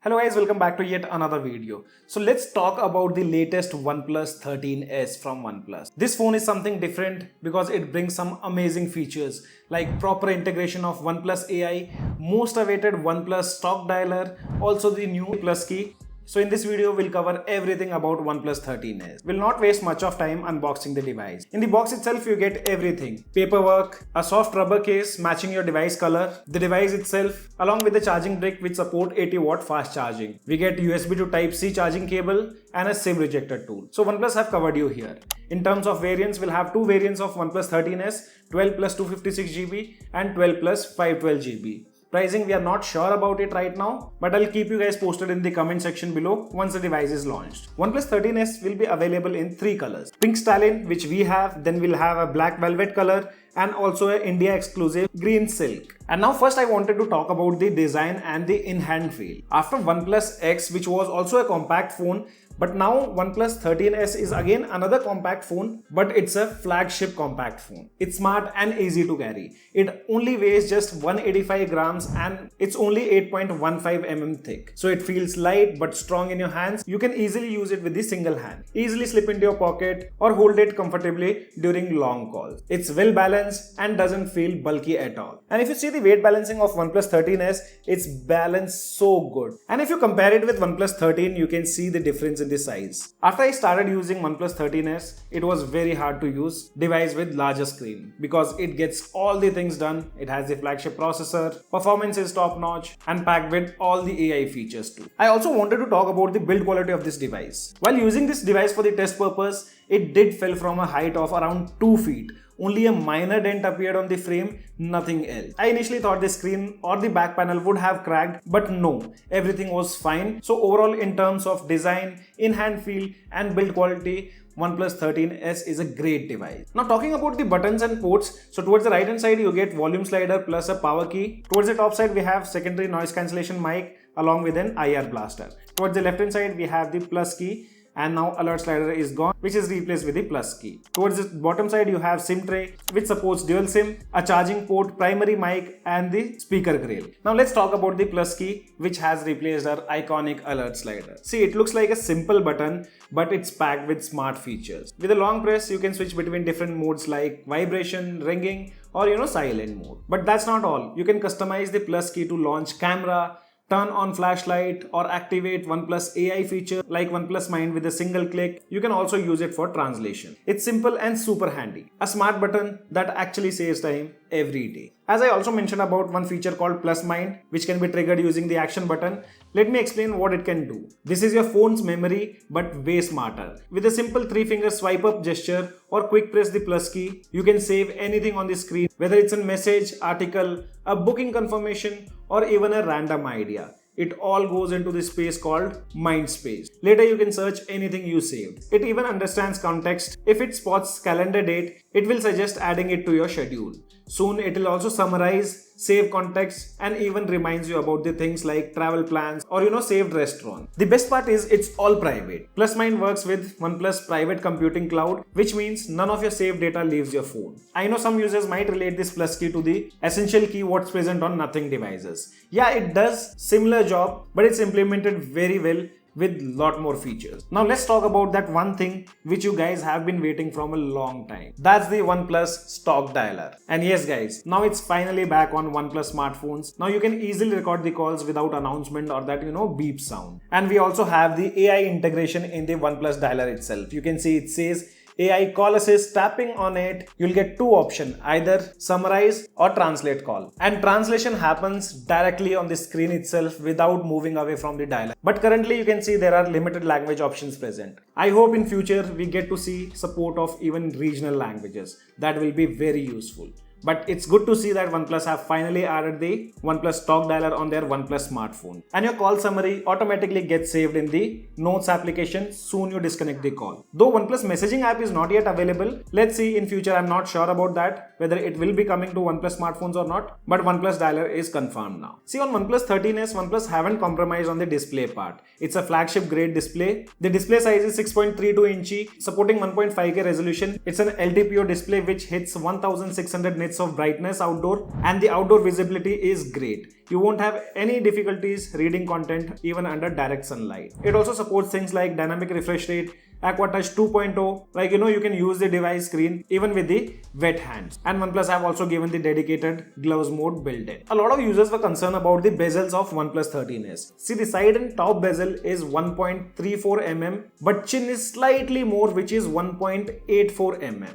Hello guys, welcome back to yet another video. So let's talk about the latest OnePlus 13s from OnePlus. This phone is something different because it brings some amazing features like proper integration of OnePlus AI, most awaited OnePlus Stock Dialer, also the new Plus key. So in this video, we'll cover everything about OnePlus 13s. We'll not waste much of time unboxing the device. In the box itself, you get everything. Paperwork, a soft rubber case matching your device color, the device itself, along with the charging brick which support 80-watt fast charging. We get USB to Type-C charging cable and a SIM rejector tool. So OnePlus have covered you here. In terms of variants, we'll have two variants of OnePlus 13s, 12 plus 256GB and 12 plus 512GB. Pricing, we are not sure about it right now, but I'll keep you guys posted in the comment section below once the device is launched. OnePlus 13s will be available in three colors. Pink Stallion, which we have, then we'll have a black velvet color and also an India exclusive green silk. And now first I wanted to talk about the design and the in-hand feel. After OnePlus X, which was also a compact phone, but now OnePlus 13s is again another compact phone, but it's a flagship compact phone. It's smart and easy to carry. It only weighs just 185 grams and it's only 8.15 mm thick. So it feels light but strong in your hands. You can easily use it with the single hand. Easily slip into your pocket or hold it comfortably during long calls. It's well balanced and doesn't feel bulky at all. And if you see the weight balancing of OnePlus 13s, it's balanced so good. And if you compare it with OnePlus 13, you can see the difference in the size. After I started using OnePlus 13s, it was very hard to use device with larger screen because it gets all the things done. It has the flagship processor, performance is top notch and packed with all the AI features too. I also wanted to talk about the build quality of this device. While using this device for the test purpose, it did fell from a height of around 2 feet. Only a minor dent appeared on the frame, nothing else. I initially thought the screen or the back panel would have cracked, but no, everything was fine. So overall, in terms of design, in-hand feel and build quality, OnePlus 13s is a great device. Now talking about the buttons and ports, so towards the right hand side you get volume slider plus a power key. Towards the top side we have secondary noise cancellation mic along with an IR blaster. Towards the left hand side we have the plus key. And now alert slider is gone, which is replaced with the plus key. Towards the bottom side you have SIM tray which supports dual SIM, a charging port, primary mic and the speaker grill. Now let's talk about the plus key which has replaced our iconic alert slider. See, it looks like a simple button but it's packed with smart features. With a long press you can switch between different modes like vibration, ringing or silent mode. But that's not all. You can customize the plus key to launch camera, turn on flashlight or activate OnePlus AI feature like OnePlus Mind with a single click. You can also use it for translation. It's simple and super handy. A smart button that actually saves time every day. As I also mentioned about one feature called Plus Mind, which can be triggered using the action button, let me explain what it can do. This is your phone's memory but way smarter. With a simple 3-finger swipe up gesture or quick press the plus key, you can save anything on the screen, whether it's a message, article, a booking confirmation or even a random idea. It all goes into the space called mind space. Later you can search anything you saved. It even understands context. If it spots calendar date, it will suggest adding it to your schedule. Soon it will also summarize, save context and even reminds you about the things like travel plans or saved restaurant. The best part is it's all private. Plus Mind works with OnePlus private computing cloud, which means none of your saved data leaves your phone. I know some users might relate this plus key to the essential key what's present on nothing devices. Yeah, it does similar job, but it's implemented very well with lot more features. Now let's talk about that one thing which you guys have been waiting from a long time. That's the OnePlus Stock Dialer. And yes guys, now it's finally back on OnePlus smartphones. Now you can easily record the calls without announcement or that beep sound. And we also have the AI integration in the OnePlus Dialer itself. You can see it says AI call assist. Tapping on it, you'll get two options, either summarize or translate call. And translation happens directly on the screen itself without moving away from the dialer. But currently you can see there are limited language options present. I hope in future we get to see support of even regional languages. That will be very useful. But it's good to see that OnePlus have finally added the OnePlus Stock Dialer on their OnePlus smartphone. And your call summary automatically gets saved in the Notes application soon you disconnect the call. Though OnePlus messaging app is not yet available, let's see in future. I'm not sure about that, whether it will be coming to OnePlus smartphones or not, but OnePlus Dialer is confirmed now. See, on OnePlus 13s, OnePlus haven't compromised on the display part. It's a flagship grade display. The display size is 6.32 inch, supporting 1.5K resolution. It's an LTPO display which hits 1600 nits nits of brightness outdoor, and the outdoor visibility is great. You won't have any difficulties reading content even under direct sunlight. It also supports things like dynamic refresh rate, Aqua Touch 2.0, like you can use the device screen even with the wet hands. And OnePlus have also given the dedicated gloves mode built in. A lot of users were concerned about the bezels of OnePlus 13s. See, the side and top bezel is 1.34 mm, but chin is slightly more, which is 1.84 mm.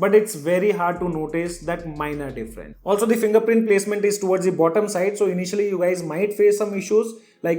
But it's very hard to notice that minor difference. Also, the fingerprint placement is towards the bottom side, so initially you guys might face some issues like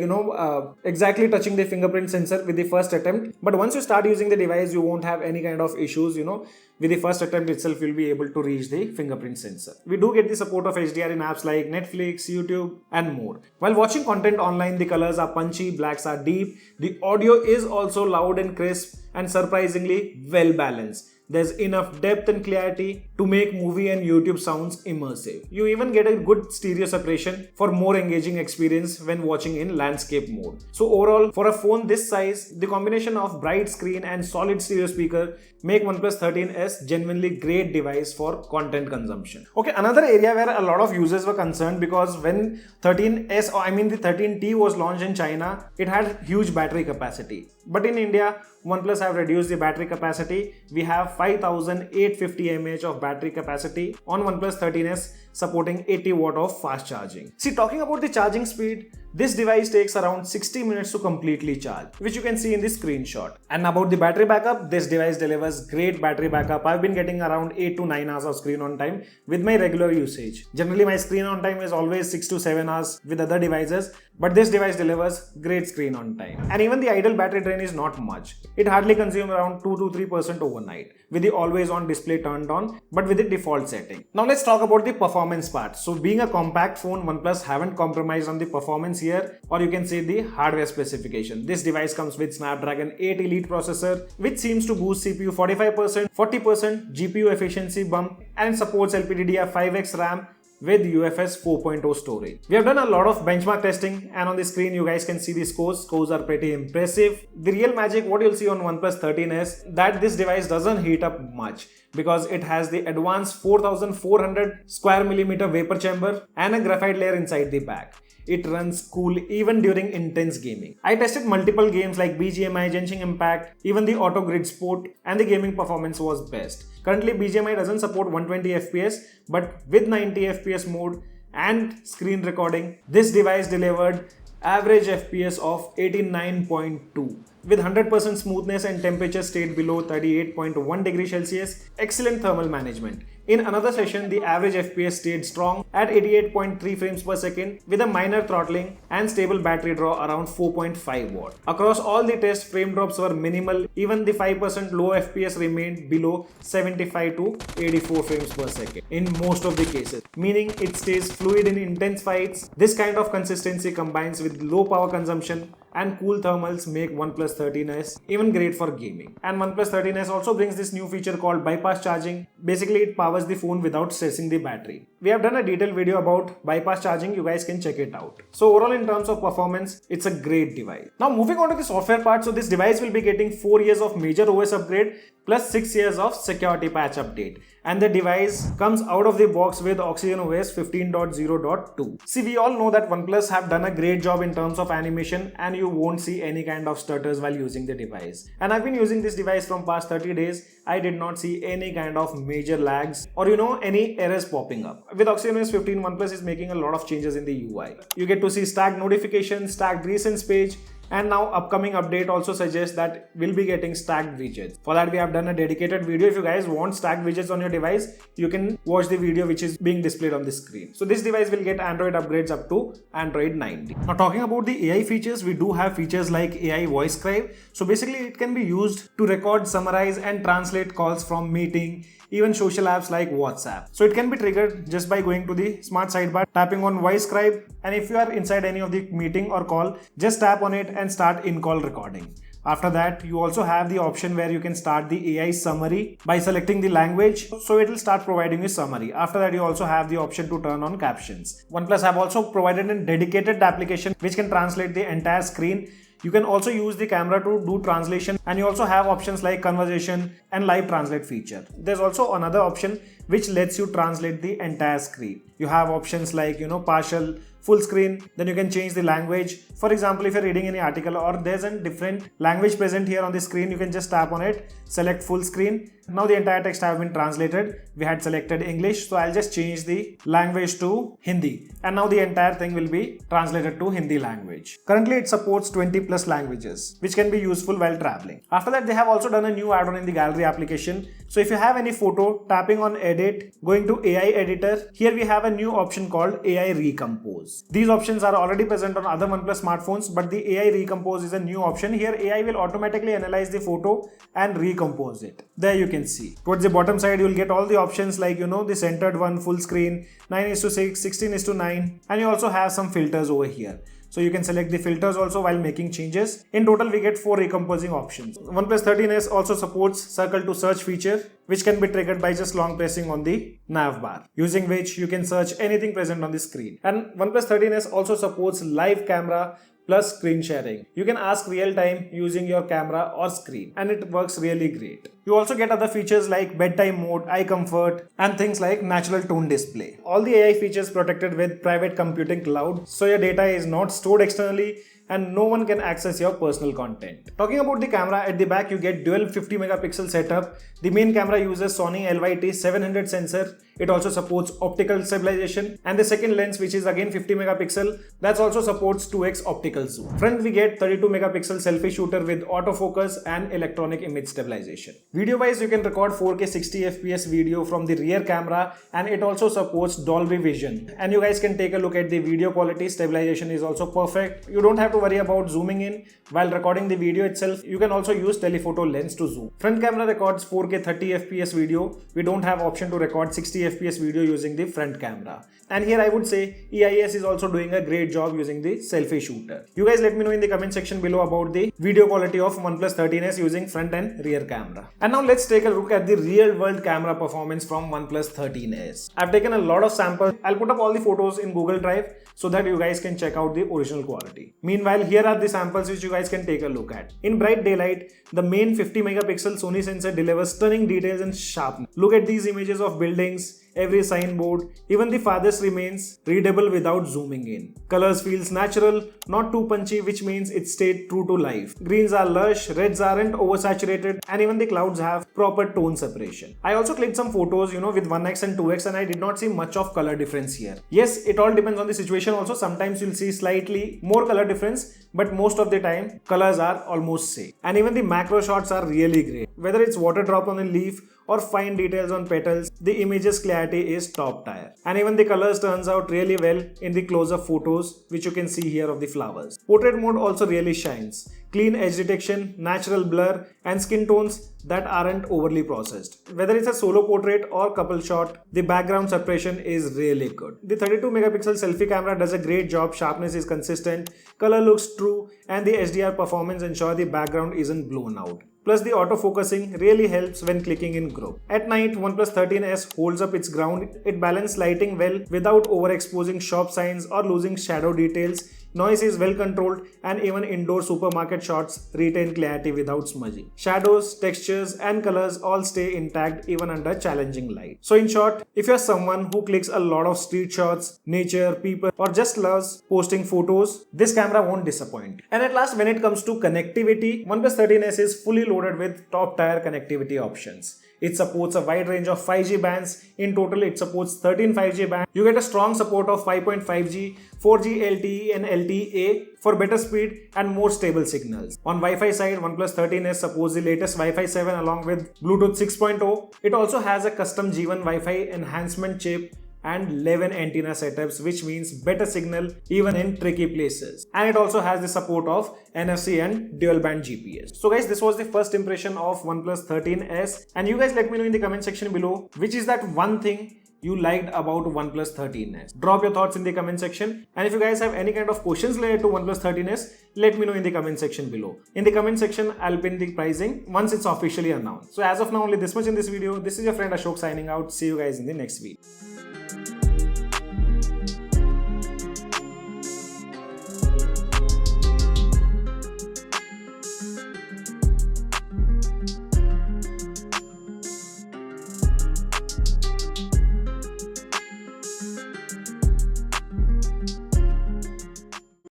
exactly touching the fingerprint sensor with the first attempt. But once you start using the device, you won't have any kind of issues. With the first attempt itself, you'll be able to reach the fingerprint sensor. We do get the support of HDR in apps like Netflix, YouTube, and more. While watching content online, the colors are punchy, blacks are deep. The audio is also loud and crisp and surprisingly well balanced. There's enough depth and clarity to make movie and YouTube sounds immersive. You even get a good stereo separation for more engaging experience when watching in landscape mode. So overall, for a phone this size, the combination of bright screen and solid stereo speaker make OnePlus 13s genuinely great device for content consumption. Okay, another area where a lot of users were concerned, because when 13s, or I mean the 13T was launched in China, it had huge battery capacity. But in India, OnePlus have reduced the battery capacity. We have 5850 mAh of battery capacity on OnePlus 13s, supporting 80 watt of fast charging. See, talking about the charging speed, this device takes around 60 minutes to completely charge, which you can see in the screenshot. And about the battery backup, this device delivers great battery backup. I've been getting around 8 to 9 hours of screen on time with my regular usage. Generally, my screen on time is always 6 to 7 hours with other devices, but this device delivers great screen on time. And even the idle battery drain is not much. It hardly consumes around 2 to 3% overnight with the always on display turned on, but with the default setting. Now let's talk about the performance part. So being a compact phone, OnePlus haven't compromised on the performance here, or you can say the hardware specification. This device comes with Snapdragon 8 Elite processor, which seems to boost CPU 45%, 40% GPU efficiency bump, and supports LPDDR5X RAM with UFS 4.0 storage. We have done a lot of benchmark testing, and on the screen you guys can see the scores. Scores are pretty impressive. The real magic what you'll see on OnePlus 13s, that this device doesn't heat up much because it has the advanced 4400 square millimeter vapor chamber and a graphite layer inside the back. It runs cool even during intense gaming. I tested multiple games like BGMI, Genshin Impact, even the Auto Grid Sport, and the gaming performance was best. Currently BGMI doesn't support 120 FPS, but with 90 FPS mode and screen recording, this device delivered average FPS of 89.2. With 100% smoothness and temperature stayed below 38.1 degrees Celsius, excellent thermal management. In another session, the average FPS stayed strong at 88.3 frames per second with a minor throttling and stable battery draw around 4.5 watt. Across all the tests, frame drops were minimal. Even the 5% low FPS remained below 75 to 84 frames per second in most of the cases, meaning it stays fluid in intense fights. This kind of consistency combines with low power consumption and cool thermals make OnePlus 13s even great for gaming. And OnePlus 13s also brings this new feature called bypass charging. Basically, it powers the phone without stressing the battery. We have done a detailed video about bypass charging, you guys can check it out. So overall, in terms of performance, it's a great device. Now moving on to the software part, so this device will be getting 4 years of major OS upgrade plus 6 years of security patch update. And the device comes out of the box with OxygenOS 15.0.2. See, we all know that OnePlus have done a great job in terms of animation, and you won't see any kind of stutters while using the device. And I've been using this device from past 30 days. I did not see any kind of major lags or any errors popping up. With OxygenOS 15, OnePlus is making a lot of changes in the UI. You get to see stacked notifications, stacked recents page, and now upcoming update also suggests that we'll be getting stacked widgets. For that, we have done a dedicated video. If you guys want stacked widgets on your device, you can watch the video which is being displayed on the screen. So this device will get Android upgrades up to Android 19. Now talking about the AI features, we do have features like AI voice scribe. So basically it can be used to record, summarize and translate calls from meeting, even social apps like WhatsApp. So it can be triggered just by going to the smart sidebar, tapping on voice scribe, and if you are inside any of the meeting or call, just tap on it and start in-call recording. After that, you also have the option where you can start the AI summary by selecting the language, so it will start providing you summary. After that, you also have the option to turn on captions. OnePlus have also provided a dedicated application which can translate the entire screen. You can also use the camera to do translation, and you also have options like conversation and live translate feature. There's also another option which lets you translate the entire screen. You have options like partial, full screen, then you can change the language. For example, if you're reading any article or there's a different language present here on the screen, you can just tap on it, select full screen. Now the entire text have been translated. We had selected English, so I'll just change the language to Hindi, and now the entire thing will be translated to Hindi language. Currently it supports 20 plus languages, which can be useful while traveling. After that, they have also done a new add-on in the gallery application. So if you have any photo, tapping on edit, going to AI editor, here we have a new option called AI recompose. These options are already present on other OnePlus smartphones, but the AI recompose is a new option. Here AI will automatically analyze the photo and recompose it. There you can see. Towards the bottom side, you will get all the options like the centered one, full screen, 9:6, 16:9, and you also have some filters over here. So you can select the filters also while making changes. In total, we get 4 recomposing options. OnePlus 13s also supports circle to search feature, which can be triggered by just long pressing on the nav bar, using which you can search anything present on the screen. And OnePlus 13s also supports live camera plus screen sharing. You can ask real time using your camera or screen, and it works really great. You also get other features like bedtime mode, eye comfort, and things like natural tone display. All the AI features protected with private computing cloud, so your data is not stored externally and no one can access your personal content. Talking about the camera, at the back you get dual 50 megapixel setup. The main camera uses Sony LYT 700 sensor. It also supports optical stabilization, and the second lens, which is again 50 megapixel, that also supports 2x optical zoom. Front we get 32 megapixel selfie shooter with autofocus and electronic image stabilization. Video wise, you can record 4K 60 FPS video from the rear camera, and it also supports Dolby Vision. And you guys can take a look at the video quality. Stabilization is also perfect. You don't have to worry about zooming in while recording the video itself. You can also use telephoto lens to zoom. Front camera records 4K 30 FPS video. We don't have option to record 60 FPS video using the front camera. And here I would say EIS is also doing a great job using the selfie shooter. You guys let me know in the comment section below about the video quality of OnePlus 13s using front and rear camera. And now let's take a look at the real world camera performance from OnePlus 13s. I've taken a lot of samples. I'll put up all the photos in Google Drive so that you guys can check out the original quality. Meanwhile, here are the samples which you guys can take a look at. In bright daylight, the main 50 megapixel Sony sensor delivers stunning details and sharpness. Look at these images of buildings, every signboard, even the farthest remains readable without zooming in. Colors feels natural, not too punchy, which means it stayed true to life. Greens are lush, reds aren't oversaturated, and even the clouds have proper tone separation. I also clicked some photos, with 1x and 2x, and I did not see much of color difference here. Yes, it all depends on the situation also. Sometimes you'll see slightly more color difference, but most of the time colors are almost same. And even the macro shots are really great. Whether it's water drop on a leaf or fine details on petals, the image's clarity is top tier. And even the colors turns out really well in the close-up photos, which you can see here of the flowers. Portrait mode also really shines. Clean edge detection, natural blur, and skin tones that aren't overly processed. Whether it's a solo portrait or couple shot, the background separation is really good. The 32 megapixel selfie camera does a great job. Sharpness is consistent, color looks true, and the HDR performance ensure the background isn't blown out. Plus, the autofocusing really helps when clicking in group. At night, OnePlus 13s holds up its ground. It balances lighting well without overexposing shop signs or losing shadow details. Noise is well controlled, and even indoor supermarket shots retain clarity without smudging. Shadows, textures, and colors all stay intact even under challenging light. So in short, if you're someone who clicks a lot of street shots, nature, people, or just loves posting photos, this camera won't disappoint. And at last, when it comes to connectivity, OnePlus 13s is fully loaded with top-tier connectivity options. It supports a wide range of 5G bands. In total, it supports 13 5G bands. You get a strong support of 5.5G, 4G LTE and LTE-A for better speed and more stable signals. On Wi-Fi side, OnePlus 13s supports the latest Wi-Fi 7 along with Bluetooth 6.0. It also has a custom G1 Wi-Fi enhancement chip and 11 antenna setups, which means better signal even in tricky places. And it also has the support of NFC and dual band GPS. So guys, this was the first impression of OnePlus 13s, and you guys let me know in the comment section below which is that one thing you liked about OnePlus 13s. Drop your thoughts in the comment section, and if you guys have any kind of questions related to OnePlus 13s, let me know in the comment section below. In the comment section, I'll pin the pricing once it's officially announced. So as of now, only this much in this video. This is your friend Ashok signing out. See you guys in the next video.